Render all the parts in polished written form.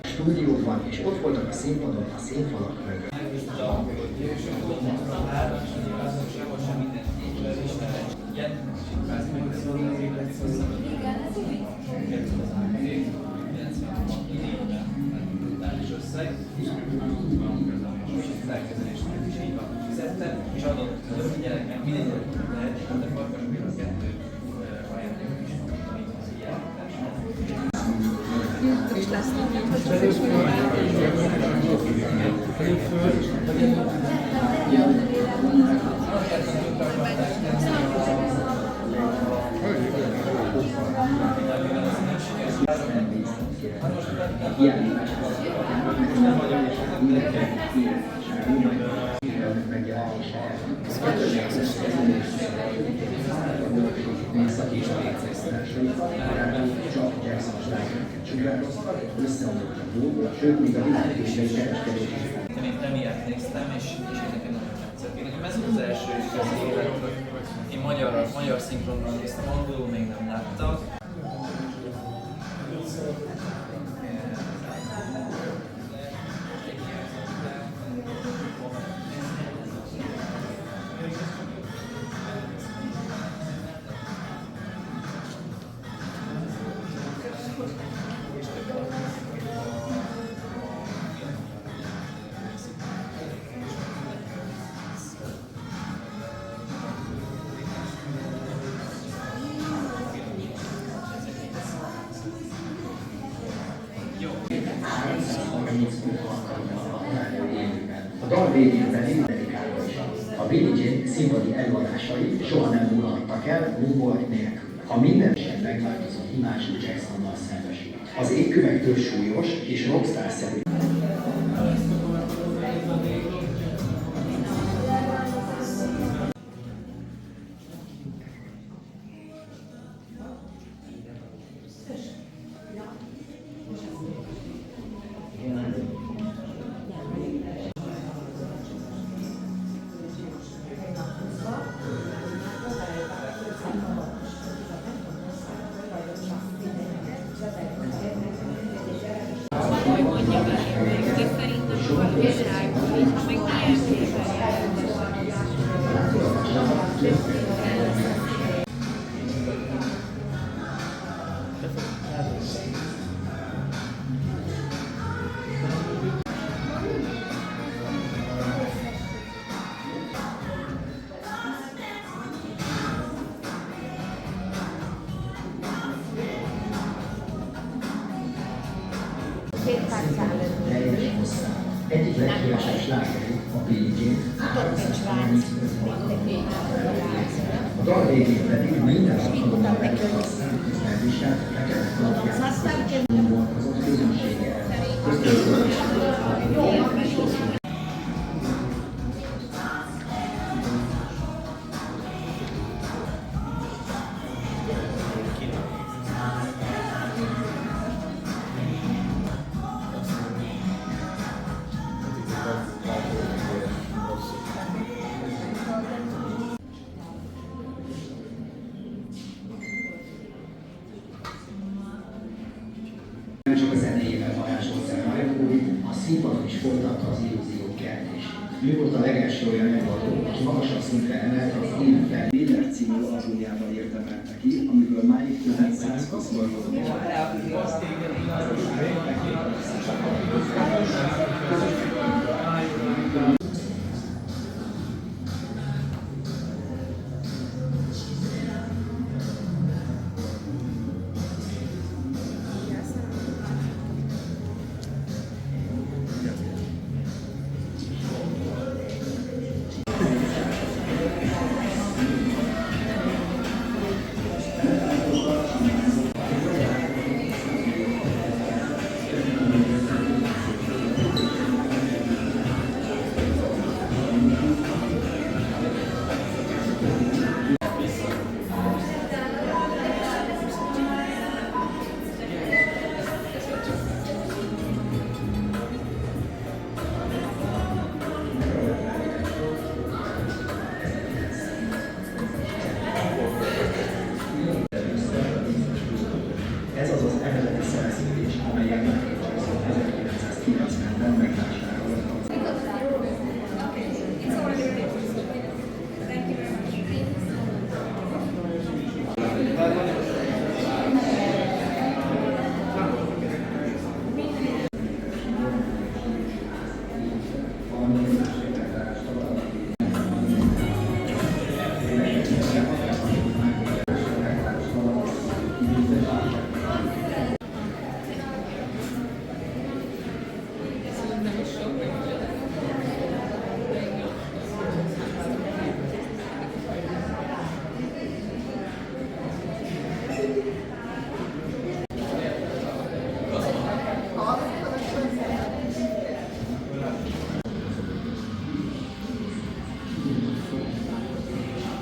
Stúdióban, és ott voltak a színpadon, a színfalak mögött. És adott a gyereknek mindegy, lehet, de farkasbér a 2 ajánljuk is, amit az ilyen És lesz Sőt, még a világítésre is kereskedés. Én premiért néztem, és nekem nagyon tetszett. Nekem ez az első igazi élet, hogy én magyar szinkronban néztem, angolul még nem láttak. A dal végén pedig a Billie Jean színpadi előadásai soha nem múlhattak el Humboldt nélkül. A minden sem megváltozó imázsú Jacksonnal szembesül. Az égkövek súlyos és rockstar-szerű. Egyik leghíresebb slágerük a Billie Jean. A dal végén pedig minden alkalommal előhasznált közbenviselt fekete kalapját gondolkozott közönséggel. Csak a zenéjével varázsolt el rajongóit, a színpadon is folytatta az illúziók keltését. Ő volt a legelső olyan előadó, aki magasabb szintre emelte az énekkel. Miller című albumjával érdemelte ki, amiből máig több mint 120 dolgot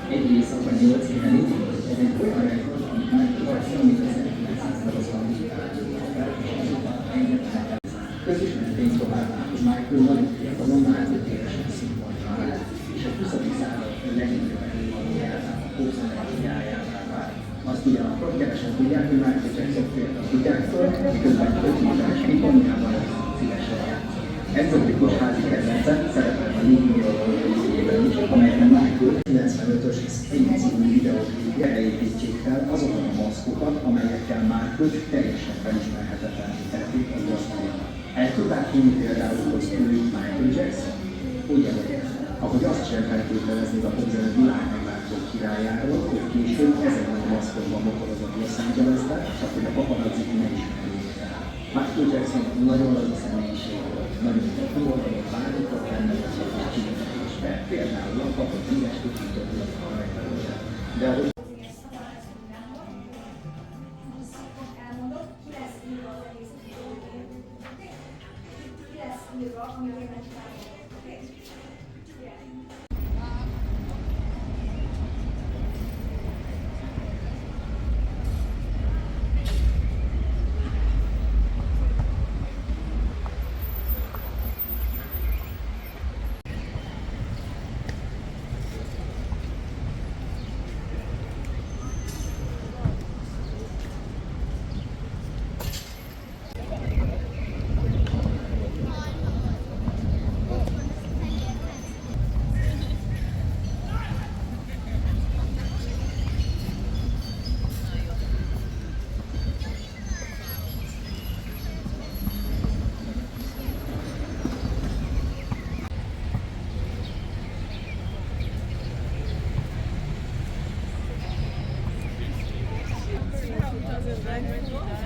Egy éjszaka 8 éven indult, ez egy olyan rekord, amit már amit az 1980-ban közismert tény továbbá, hogy Michael nagyon fiatalon már 5 évesen színpadra állt, és a 20. század legnagyobb előadójává, a popzeneájává vált. Azt ugyanakkor kevesen tudják, hogy Michael Jackson fiatal kutyáktól, miközben 5 éves ikoniában szívesen játszott. Exotikus házi kedvence szerepel a New York filmjében is, amelyben Michael 95-ös Scream című videóklipje beépítjék fel azokat a maszkokat, amelyekkel Michael teljesen felismerhetetlenné tették a gazdáját. El tudták hinni például, hogy ő Michael Jackson? Ugye, hogy ahogy azt sem feltételezni a popzene világ meglátó királyáról, hogy később ezekben a maszkokban motorozott Los Angelesbe, csak hogy a paparazzik ne ismerjék fel. Michael Jackson nagyon laza személyiség volt, nagyon humorban vágyott benne az és csinálásba, például a kapott híres kutyítóknak a rajta. De ahogy Doesn't